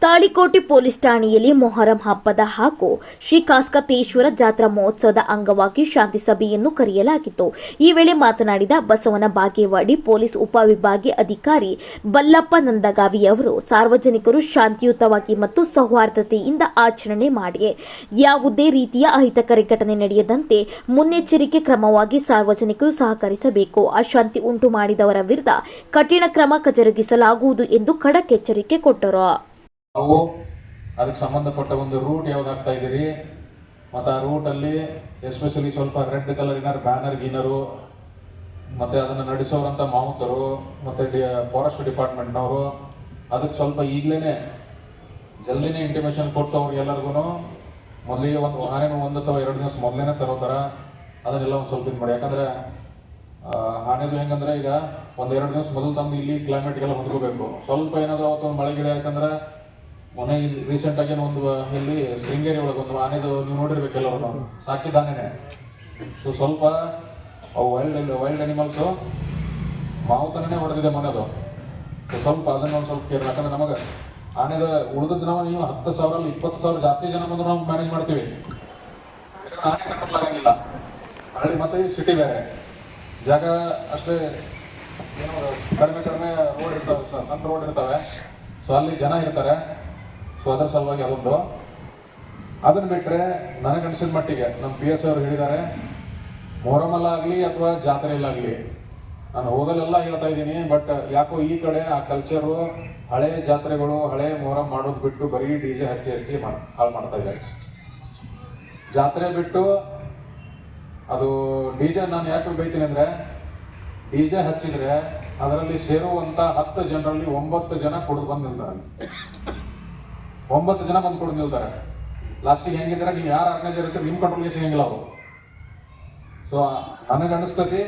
Talikote police ಠಾಣೆಯಲ್ಲಿ ಮೊಹರಂ ಹಬ್ಬದ ಹಾಗೂ ಶ್ರೀ ಕಾಸ್ಕತೇಶ್ವರ ಜಾತ್ರಾ ಮಹೋತ್ಸವದ ಅಂಗವಾಗಿ ಶಾಂತಿ ಸಭೆಯನ್ನು ಕರೆಯಲಾಗಿತ್ತು. ಈ ವೇಳೆ ಮಾತನಾಡಿದ ಬಸವನ ಬಾಗೇವಾಡಿ ಪೊಲೀಸ್ ಉಪವಿಭಾಗೀಯ ಅಧಿಕಾರಿ ಬಲ್ಲಪ್ಪ ನಂದಗಾವಿ ಅವರು ಸಾರ್ವಜನಿಕರು ಶಾಂತಿಯುತವಾಗಿ ಮತ್ತು ಸೌಹಾರ್ದತೆಯಿಂದ ಆಚರಣೆ ಮಾಡಿ ಯಾವುದೇ ರೀತಿಯ ಅಹಿತಕರ ಘಟನೆ ನಡೆಯದಂತೆ ಮುನ್ನೆಚ್ಚರಿಕೆ ಕ್ರಮವಾಗಿ ಸಾರ್ವಜನಿಕರು ಸಹಕರಿಸಬೇಕು. ಅಶಾಂತಿ ಉಂಟು ಮಾಡಿದವರ ವಿರುದ್ಧ ಕಠಿಣ ಕ್ರಮ ಜರುಗಿಸಲಾಗುವುದು ಎಂದು ಖಡಕ್ ಎಚ್ಚರಿಕೆ ಕೊಟ್ಟರು. ನಾವು ಅದಕ್ಕೆ ಸಂಬಂಧಪಟ್ಟ ಒಂದು ರೂಟ್ ಯಾವ್ದಾಗ್ತಾ ಇದೀರಿ ಮತ್ತು ಆ ರೂಟಲ್ಲಿ ಎಸ್ಪೆಷಲಿ ಸ್ವಲ್ಪ ರೆಡ್ ಕಲರಿನ ಬ್ಯಾನರ್ ಗೀನರು ಮತ್ತು ಅದನ್ನು ನಡೆಸೋರಂಥ ಮಾವುತರು ಮತ್ತು ಫಾರೆಸ್ಟ್ ಡಿಪಾರ್ಟ್ಮೆಂಟ್ನವರು ಅದಕ್ಕೆ ಸ್ವಲ್ಪ ಈಗಲೇ ಜಲ್ದಿನೇ ಇಂಟಿಮೇಷನ್ ಕೊಟ್ಟು ಅವ್ರಿಗೆಲ್ಲರಿಗೂ ಮೊದಲಿಗೆ ಒಂದು ಆನೆನೂ 1 ಅಥವಾ 2 ದಿವಸ ಮೊದಲೇ ತರೋತರ ಅದನ್ನೆಲ್ಲ ಒಂದು ಸ್ವಲ್ಪ ಇದು ಮಾಡಿ. ಯಾಕಂದರೆ ಆನೆದು ಹೆಂಗಂದ್ರೆ ಈಗ 1-2 ದಿವಸ ಮೊದಲು ತಂದು ಇಲ್ಲಿ ಕ್ಲೈಮೇಟ್ಗೆಲ್ಲ ಹೊಂದ್ಕೋಬೇಕು. ಸ್ವಲ್ಪ ಏನಾದರೂ ಅವತ್ತು ಒಂದು ಮಳೆ ಗಿಡ ಯಾಕಂದ್ರೆ ಮೊನ್ನೆ ರೀಸೆಂಟ್ ಆಗಿ ಒಂದು ಇಲ್ಲಿ ಶೃಂಗೇರಿ ಒಳಗೆ ಒಂದು ಆನೆದು ನೀವು ನೋಡಿರ್ಬೇಕೆಲ್ಲರೂ ಸಾಕಿದ ಆನೆನೆ. ಸೊ ಸ್ವಲ್ಪ ಅವು ವೈಲ್ಡ್ ಅನಿಮಲ್ಸು ಮಾವುತನೇ ಹೊಡೆದಿದೆ ಮೊನ್ನೆದು. ಸೊ ಸ್ವಲ್ಪ ಅದನ್ನು ಒಂದು ಸ್ವಲ್ಪ ಕೇಳಿ. ಯಾಕಂದ್ರೆ ನಮಗೆ ಆನೆದ ಉಳಿದದ್ದು ನಾವು ನೀವು 10,000 20,000 ಜಾಸ್ತಿ ಜನ ಬಂದು ನಾವು ಮ್ಯಾನೇಜ್ ಮಾಡ್ತೀವಿ. ಆನೆ ಕಂಟ್ರೋಲ್ ಆಗಂಗಿಲ್ಲ. ಹಳ್ಳಿ ಮತ್ತು ಸಿಟಿ ಬೇರೆ ಜಾಗ ಅಷ್ಟೇ ಏನೋ ಕಡಿಮೆ ರೋಡ್ ಇರ್ತವೆ, ಸಣ್ಣ ರೋಡ್ ಇರ್ತವೆ. ಸೊ ಅಲ್ಲಿ ಜನ ಇರ್ತಾರೆ. ಸೊ ಅದರ ಸಲುವಾಗಿ ಅದೊಂದು. ಅದನ್ನು ಬಿಟ್ಟರೆ ನನಗನ್ಸಿದ ಮಟ್ಟಿಗೆ ನಮ್ಮ PS ಅವರು ಹೇಳಿದ್ದಾರೆ, ಮೊಹರಮಲ್ಲಾಗಲಿ ಅಥವಾ ಜಾತ್ರೆಯಲ್ಲಾಗಲಿ ನಾನು ಹೋದಲ್ಲೆಲ್ಲ ಹೇಳ್ತಾ ಇದ್ದೀನಿ. ಬಟ್ ಯಾಕೋ ಈ ಕಡೆ ಆ ಕಲ್ಚರು ಹಳೆ ಜಾತ್ರೆಗಳು ಹಳೆ ಮೊಹರಂ ಮಾಡೋದು ಬಿಟ್ಟು ಬರೀ DJ ಹಚ್ಚಿ ಹಾಳು ಮಾಡ್ತಾ ಇದ್ದಾರೆ. ಜಾತ್ರೆ ಬಿಟ್ಟು ಅದು DJ ನಾನು ಯಾಕೆ ಬೈತೀನಿ ಅಂದರೆ, DJ ಹಚ್ಚಿದ್ರೆ ಅದರಲ್ಲಿ ಸೇರುವಂಥ 10 ಜನರಲ್ಲಿ 9 ಜನ ಕುಡಿದು ಬಂದು ನಿಲ್ತಾರೆ. 9 ಜನ ಬಂದು ಕುಡಿದು ನಿಲ್ತಾರೆ. ಲಾಸ್ಟಿಗೆ ಹೆಂಗಿದ್ರೆ ನೀವು ಯಾರು ಆರ್ಗನೈಸರ್ ಇರ್ತೀರಿ ನಿಮ್ಮ ಕಂಟ್ರೋಲ್ಗೆ ಸಿಗಂಗಿಲ್ಲ ಅವರು. ಸೊ ನನಗನ್ನಿಸ್ತದೆ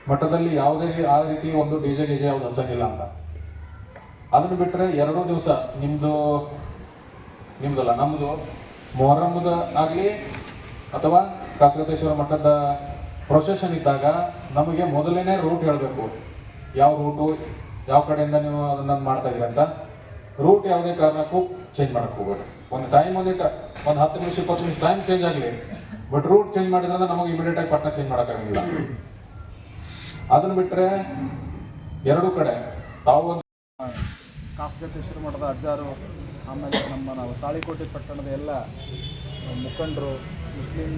ಮಟ್ಟದಲ್ಲಿ ಯಾವುದೇ ಆ ರೀತಿ ಒಂದು DJ ಯಾವ್ದು ಹಚ್ಚಂಗಿಲ್ಲ ಅಂತ. ಅದನ್ನು ಬಿಟ್ಟರೆ 2 ದಿವಸ ನಿಮ್ದಲ್ಲ ನಮ್ಮದು ಮೊಹರಮ್ಮದ ಆಗಲಿ ಅಥವಾ ಕಾಸ್ಕತೇಶ್ವರ ಮಠದ ಪ್ರೊಸೆಷನ್ ಇದ್ದಾಗ ನಮಗೆ ಮೊದಲನೇ ರೂಟ್ ಹೇಳಬೇಕು. ಯಾವ ರೂಟು ಯಾವ ಕಡೆಯಿಂದ ನೀವು ಅದನ್ನು ಮಾಡ್ತಾ ಇದ್ದೀರಿ ಅಂತ. ರೂಟ್ ಯಾವುದೇ ಕಾರಣಕ್ಕೂ ಚೇಂಜ್ ಮಾಡಕ್ಕೆ ಹೋಗ್ಬೇಡಿ. ಒಂದು ಟೈಮ್ ಒಂದು 10 ನಿಮಿಷ 20 ನಿಮಿಷ ಟೈಮ್ ಚೇಂಜ್ ಆಗಲಿ, ಬಟ್ ರೂಟ್ ಚೇಂಜ್ ಮಾಡಿದ್ರೆ ನಮಗೆ ಇಮಿಡಿಯೇಟ್ ಆಗಿ ಪಟ್ನ ಚೇಂಜ್ ಮಾಡೋಕ್ಕಾಗಂಗಿಲ್ಲ. ಅದನ್ನು ಬಿಟ್ಟರೆ 2 ಕಡೆ ತಾವು ಕಾಸ್ಕತೇಶ್ವರ ಮಠದ ಅಜ್ಜಾರು, ಆಮೇಲೆ ನಾವು ತಾಳಿಕೋಟೆ ಪಟ್ಟಣದ ಎಲ್ಲ ಮುಖಂಡರು, ಮುಸ್ಲಿಂ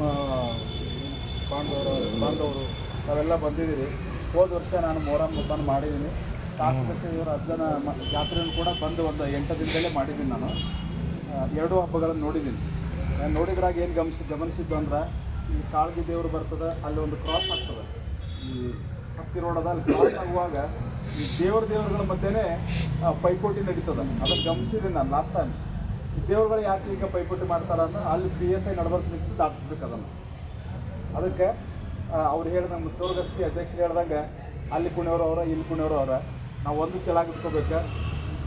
ಬಾಂಧವರು ನಾವೆಲ್ಲ ಬಂದಿದ್ದೀರಿ. ಹೋದ ವರ್ಷ ನಾನು ಮೊಹರಂ ಹಬ್ಬನ ಮಾಡಿದ್ದೀನಿ. ಕಾಸ್ಕತೇಶ್ವರ ಅಜ್ಜನ ಜಾತ್ರೆಯನ್ನು ಕೂಡ ಬಂದು ಒಂದು 8 ದಿನದಲ್ಲೇ ಮಾಡಿದ್ದೀನಿ. ನಾನು 2 ಹಬ್ಬಗಳನ್ನು ನೋಡಿದ್ದೀನಿ. ನಾನು ನೋಡಿದ್ರಾಗ ಏನು ಗಮನಿಸಿದ್ದು ಅಂದ್ರೆ, ಈ ಕಾಳ್ಗಿ ದೇವರು ಬರ್ತದೆ, ಅಲ್ಲಿ ಒಂದು ಕ್ರಾಸ್ ಆಗ್ತದೆ. ಈ ಹತ್ತಿ ರೋಡದ ಅಲ್ಲಿ ಕ್ರಾಸ್ ಆಗುವಾಗ ಈ ದೇವರುಗಳ ಮಧ್ಯೆನೇ ಪೈಪೋಟಿ ನಡೀತದೆ. ಅದನ್ನು ಗಮನಿಸಿದ್ದೀನಿ ನಾನು ಲಾಸ್ಟ್ ಟೈಮ್. ಈ ದೇವರುಗಳು ಯಾಕೆ ಈಗ ಪೈಪೋಟಿ ಮಾಡ್ತಾರೆ ಅಂದ್ರೆ, ಅಲ್ಲಿ PSI ನಡ್ಬರ್ಕ್ ನಿಂತು ದಾಟಿಸ್ಬೇಕು ಅದನ್ನು. ಅದಕ್ಕೆ ಅವ್ರು ಹೇಳ್ದಂಗೆ ತೋರ್ಗಸ್ತಿ ಅಧ್ಯಕ್ಷರು ಹೇಳ್ದಂಗೆ ಅಲ್ಲಿ ಕುಣಿಯವರು ಅವರ ಇಲ್ಲಿ ಕುಣಿಯವರು ಅವರ ನಾವು ಒಂದು ಕೆಳಗಿಟ್ಕೋಬೇಕು.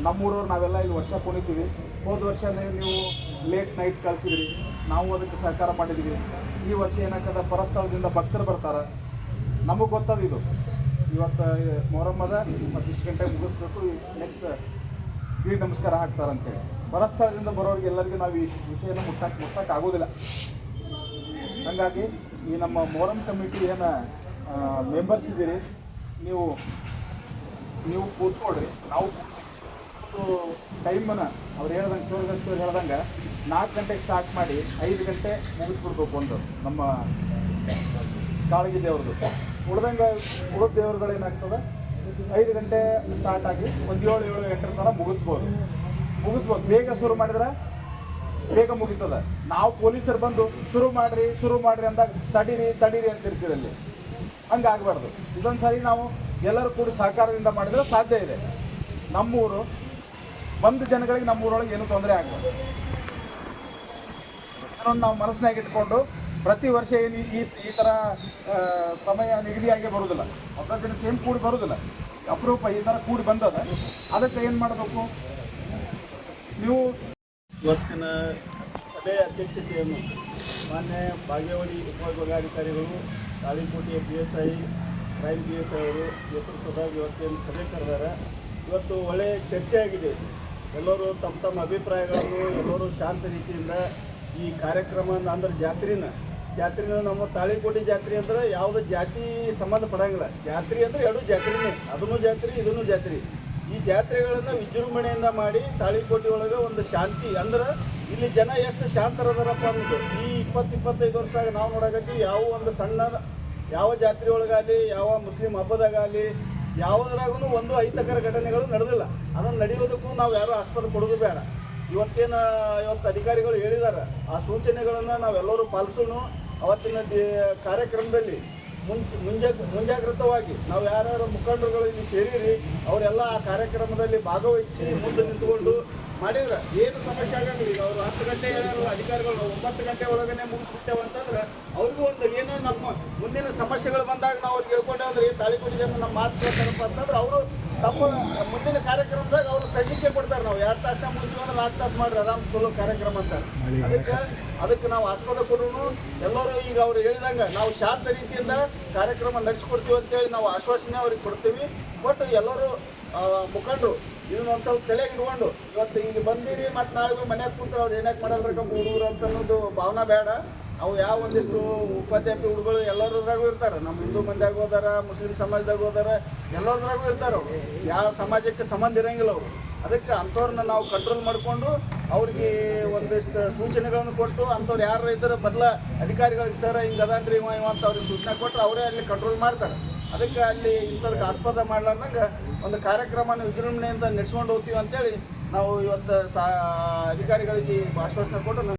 ನಮ್ಮೂರವ್ರು ನಾವೆಲ್ಲ ಇಲ್ಲಿ ವರ್ಷ ಕುಣಿತೀವಿ. ಹೋದ ವರ್ಷ ನೀವು ಲೇಟ್ ನೈಟ್ ಕಳಿಸಿದ್ರಿ, ನಾವು ಅದಕ್ಕೆ ಸಹಕಾರ ಮಾಡಿದ್ವಿ. ಈ ವರ್ಷ ಏನಾಗ್ತದೆ, ಪರಸ್ಥಳದಿಂದ ಭಕ್ತರು ಬರ್ತಾರೆ. ನಮಗೆ ಗೊತ್ತದ ಇದು ಇವತ್ತು ಮೊಹರಮ್ಮದ ಮತ್ತು ಇಷ್ಟು ಗಂಟೆಗೆ ಮುಗಿಸ್ಬೇಕು, ನೆಕ್ಸ್ಟ್ ದೀಡ್ ನಮಸ್ಕಾರ ಹಾಕ್ತಾರಂತೇಳಿ. ಪರಸ್ಥಳದಿಂದ ಬರೋರಿಗೆ ಎಲ್ಲರಿಗೂ ನಾವು ಈ ವಿಷಯನ ಮುಟ್ಟಕ್ಕೆ ಆಗೋದಿಲ್ಲ. ಹಾಗಾಗಿ ಈ ನಮ್ಮ ಮೊಹರಂ ಕಮಿಟಿ ಏನು ಮೆಂಬರ್ಸ್ ಇದ್ದೀರಿ, ನೀವು ಕೂತ್ಕೊಡ್ರಿ. ನಾವು ಟೈಮನ್ನು ಅವ್ರು ಹೇಳ್ದಂಗೆ ಚೋರ್ಗಸ್ತವ್ರು ಹೇಳ್ದಂಗೆ 4 ಗಂಟೆಗೆ ಸ್ಟಾರ್ಟ್ ಮಾಡಿ 5 ಗಂಟೆ ಮುಗಿಸ್ಬಿಡ್ಬೇಕು. ಒಂದು ನಮ್ಮ ಕಾಳಗಿ ದೇವ್ರದ್ದು ಉಳ್ದ ದೇವ್ರುಗಳು ಏನಾಗ್ತದೆ 5 ಗಂಟೆ ಸ್ಟಾರ್ಟ್ ಆಗಿ ಒಂದು 7-8 ತನಕ ಮುಗಿಸ್ಬೋದು. ಬೇಗ ಶುರು ಮಾಡಿದ್ರೆ ಬೇಗ ಮುಗಿತದೆ. ನಾವು ಪೊಲೀಸರು ಬಂದು ಶುರು ಮಾಡಿರಿ ಅಂದಾಗ ತಡೀರಿ ಅಂತ ಇರ್ತೀವಿ ಅಲ್ಲಿ. ಹಂಗಾಗಬಾರ್ದು. ಇದೊಂದು ಸಾರಿ ನಾವು ಎಲ್ಲರೂ ಕೂಡಿ ಸಹಕಾರದಿಂದ ಮಾಡಿದರೆ ಸಾಧ್ಯ ಇದೆ. ನಮ್ಮೂರು ಬಂದು ಜನಗಳಿಗೆ ನಮ್ಮೂರೊಳಗೆ ಏನೂ ತೊಂದರೆ ಆಗಬಾರ್ದು. ಇದನ್ನೊಂದು ನಾವು ಮನಸ್ಸಿನಾಗ ಇಟ್ಕೊಂಡು ಪ್ರತಿ ವರ್ಷ ಏನು ಈ ಥರ ಸಮಯ ನಿಗದಿಯಾಗಿ ಬರೋದಿಲ್ಲ. 10 ದಿನ ಸೇಮ್ ಕೂಡಿ ಬರೋದಿಲ್ಲ, ಅಪರೂಪ ಈ ಥರ ಕೂಡಿ ಬಂದದ. ಅದಕ್ಕೆ ಏನು ಮಾಡಬೇಕು, ನೀವು ಇವತ್ತಿನ ಸಭೆಯ ಅಧ್ಯಕ್ಷತೆಯನ್ನು ಮಾನ್ಯ ಬಾಗೇವಾಡಿ ಉಪವಿಭಾಗಾಧಿಕಾರಿಗಳು, ತಾಳಿಕೋಟೆಯ PSI, ಕ್ರೈಮ್ PSI ಅವರು ನೇತೃತ್ವದ ಇವತ್ತೇನು ಸಭೆ ಕರೆದಾರೆ. ಇವತ್ತು ಒಳ್ಳೆಯ ಚರ್ಚೆ ಆಗಿದೆ. ಎಲ್ಲರೂ ತಮ್ಮ ತಮ್ಮ ಅಭಿಪ್ರಾಯಗಳನ್ನು ಎಲ್ಲರೂ ಶಾಂತ ರೀತಿಯಿಂದ ಈ ಕಾರ್ಯಕ್ರಮ ಅಂದ್ರೆ ಜಾತ್ರೆನ ನಮ್ಮ ತಾಳಿಕೋಟೆ ಜಾತ್ರೆ ಅಂದ್ರೆ ಯಾವುದೇ ಜಾತಿ ಸಂಬಂಧ ಪಡಂಗಿಲ್ಲ. ಜಾತ್ರೆ ಅಂದ್ರೆ ಎರಡು ಜಾತ್ರೆನೇ, ಅದನ್ನು ಜಾತ್ರೆ ಇದನ್ನು ಜಾತ್ರೆ. ಈ ಜಾತ್ರೆಗಳನ್ನು ವಿಜೃಂಭಣೆಯಿಂದ ಮಾಡಿ ತಾಳಿಕೋಟೆ ಒಳಗೆ ಒಂದು ಶಾಂತಿ ಅಂದ್ರೆ ಇಲ್ಲಿ ಜನ ಎಷ್ಟು ಶಾಂತರದಾರಪ್ಪ ಅನ್ನೋದು ಈ 20-25 ವರ್ಷದಾಗ ನಾವು ನೋಡಕತ್ತೀವಿ. ಯಾವ ಒಂದು ಸಣ್ಣ ಯಾವ ಜಾತ್ರೆ ಒಳಗಾಗಲಿ, ಯಾವ ಮುಸ್ಲಿಂ ಹಬ್ಬದಾಗಲಿ, ಯಾವುದ್ರಾಗೂ ಒಂದು ಅಹಿತಕರ ಘಟನೆಗಳು ನಡೆದಿಲ್ಲ. ಅದನ್ನು ನಡೆಯೋದಕ್ಕೂ ನಾವು ಯಾರೂ ಆಸ್ಪದ ಕೊಡೋದು ಬೇಡ. ಇವತ್ತು ಅಧಿಕಾರಿಗಳು ಹೇಳಿದ್ದಾರೆ, ಆ ಸೂಚನೆಗಳನ್ನು ನಾವೆಲ್ಲರೂ ಪಾಲಿಸೋಣ. ಅವತ್ತಿನ ಕಾರ್ಯಕ್ರಮದಲ್ಲಿ ಮುಂಜಾಗ್ರತವಾಗಿ ನಾವು ಯಾರ್ಯಾರು ಮುಖಂಡರುಗಳು ಇಲ್ಲಿ ಸೇರಿರಿ ಅವರೆಲ್ಲ ಆ ಕಾರ್ಯಕ್ರಮದಲ್ಲಿ ಭಾಗವಹಿಸಿ ಮುಂದೆ ನಿಂತುಕೊಂಡು ಮಾಡಿದ್ರೆ ಏನು ಸಮಸ್ಯೆ ಆಗಂಗಿಲ್ಲ. ಈಗ ಅವರು 10 ಗಂಟೆ ಹೇಳ್ಯಾರಲ್ಲ ಅಧಿಕಾರಿಗಳು, 9 ಗಂಟೆ ಒಳಗನೆ ಮುಗಿಸ್ಬಿಟ್ಟೇವೆ ಅಂತಂದ್ರೆ ಅವ್ರಿಗೂ ಒಂದು ಏನೋ ನಮ್ಮ ಮುಂದಿನ ಸಮಸ್ಯೆಗಳು ಬಂದಾಗ ನಾವು ಅವ್ರಿಗೆ ಹೇಳ್ಕೊಂಡೆ ಅಂದ್ರೆ ಈ ತಾಳಿಕೋಟೆ ಜನ ನಮ್ಮ ಮಾತು ಕೇಳ್ತಾರಪ್ಪ ಅಂತಂದ್ರೆ ಅವರು ತಮ್ಮ ಮುಂದಿನ ಕಾರ್ಯಕ್ರಮದಾಗ ಅವರು ಸಜ್ಜಿಕೆ ಕೊಡ್ತಾರೆ. ನಾವು 2 ತಾಸಿನ ಮುಂಚೆ ಅಂದ್ರೆ 4 ತಾಸು ಮಾಡ್ರಿ ಆರಾಮ್ ಚಲೋ ಕಾರ್ಯಕ್ರಮ ಅಂತಾರೆ. ಅದಕ್ಕೆ ನಾವು ಆಸ್ಪದ ಕೊಡೋನು ಎಲ್ಲರೂ ಈಗ ಅವ್ರು ಹೇಳಿದಂಗೆ ನಾವು ಶಾಂತ ರೀತಿಯಿಂದ ಕಾರ್ಯಕ್ರಮ ನಡೆಸ್ಕೊಡ್ತೀವಿ ಅಂತೇಳಿ ನಾವು ಆಶ್ವಾಸನೆ ಅವ್ರಿಗೆ ಕೊಡ್ತೀವಿ. ಬಟ್ ಎಲ್ಲರೂ ಮುಖಂಡರು ಇದನ್ನ ಒಂದು ಸ್ವಲ್ಪ ತಲೆಗೆ ಇಟ್ಕೊಂಡು ಇವತ್ತು ಈಗ ಬಂದಿರಿ ಮತ್ತು ನಾಳೆ ಮನ್ಯಾಗ ಕೂತ್ರೆ ಅವ್ರು ಏನಾಕ್ ಮಾಡಲ್ರಕ್ಕ ಹುಡುಗರು ಅಂತ ಅನ್ನೋದು ಭಾವನೆ ಬೇಡ. ಅವು ಯಾವ ಒಂದಿಷ್ಟು ಉಪಾಧ್ಯಾಪಿ ಹುಡುಗರು ಎಲ್ಲರದ್ರಾಗೂ ಇರ್ತಾರೆ. ನಮ್ಮ ಹಿಂದೂ ಮಂದಿಯಾಗ ಹೋದಾರ, ಮುಸ್ಲಿಂ ಸಮಾಜದಾಗ ಹೋದಾರ, ಎಲ್ಲರದ್ರಾಗೂ ಇರ್ತಾರೆ. ಅವರು ಯಾವ ಸಮಾಜಕ್ಕೆ ಸಂಬಂಧ ಇರೋಂಗಿಲ್ಲ ಅವರು. ಅದಕ್ಕೆ ಅಂಥವ್ರನ್ನ ನಾವು ಕಂಟ್ರೋಲ್ ಮಾಡಿಕೊಂಡು ಅವ್ರಿಗೆ ಒಂದಿಷ್ಟು ಸೂಚನೆಗಳನ್ನು ಕೊಟ್ಟು ಅಂಥವ್ರು ಯಾರು ಇದ್ದಾರೆ ಬದಲ ಅಧಿಕಾರಿಗಳಿಗೆ ಸರ್ ಹಿಂಗೆ ಅದಾನ್ರಿ ಇವ ಅಂತ ಅವ್ರಿಗೆ ಸೂಚನೆ ಕೊಟ್ಟರೆ ಅವರೇ ಅಲ್ಲಿ ಕಂಟ್ರೋಲ್ ಮಾಡ್ತಾರೆ. ಅದಕ್ಕೆ ಅಲ್ಲಿ ಇಂಥದಕ್ಕೆ ಆಸ್ಪದ ಮಾಡ್ಲಾರ್ದಂಗೆ ಒಂದು ಕಾರ್ಯಕ್ರಮನ ವಿಜೃಂಭಣೆಯಿಂದ ನಡೆಸ್ಕೊಂಡು ಹೋಗ್ತೀವಿ ಅಂತೇಳಿ ನಾವು ಇವತ್ತು ಅಧಿಕಾರಿಗಳಿಗೆ ಆಶ್ವಾಸನೆ ಕೊಟ್ಟು